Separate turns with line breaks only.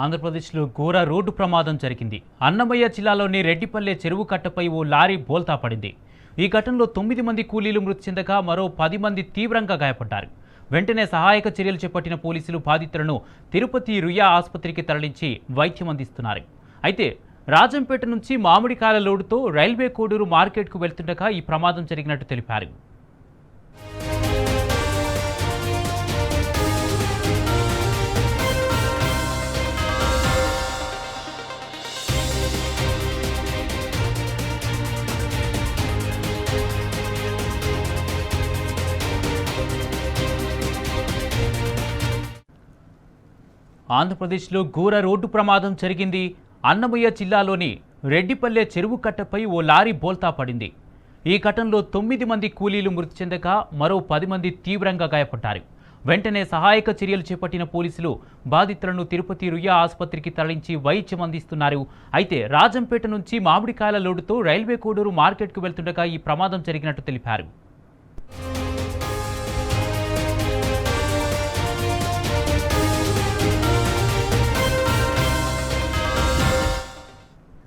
ఆంధ్రప్రదేశ్లో ఘోర రోడ్డు ప్రమాదం జరిగింది. అన్నమయ్య జిల్లాలోని రెడ్డిపల్లె చెరువు కట్టపై ఓ లారీ బోల్తా పడింది. ఈ ఘటనలో 9 మంది కూలీలు మృతి చెందగా మరో 10 మంది తీవ్రంగా గాయపడ్డారు. వెంటనే సహాయక చర్యలు చేపట్టిన పోలీసులు బాధితులను తిరుపతి రుయా ఆసుపత్రికి తరలించి వైద్యం అందిస్తున్నారు. అయితే రాజంపేట నుంచి మామిడికాయల లోడుతో రైల్వే కోడూరు మార్కెట్కు వెళ్తుండగా ఈ ప్రమాదం జరిగినట్టు తెలిపారు. ఆంధ్రప్రదేశ్లో ఘోర రోడ్డు ప్రమాదం జరిగింది. అన్నమయ్య జిల్లాలోని రెడ్డిపల్లె చెరువు కట్టపై ఓ లారీ బోల్తా పడింది. ఈ ఘటనలో 9 మంది కూలీలు మృతి చెందగా మరో 10 మంది తీవ్రంగా గాయపడ్డారు. వెంటనే సహాయక చర్యలు చేపట్టిన పోలీసులు బాధితులను తిరుపతి రుయా ఆసుపత్రికి తరలించి వైద్యం అందిస్తున్నారు. అయితే రాజంపేట నుంచి మామిడికాయల లోడుతో రైల్వే కోడూరు మార్కెట్కు వెళ్తుండగా ఈ ప్రమాదం జరిగినట్టు తెలిపారు.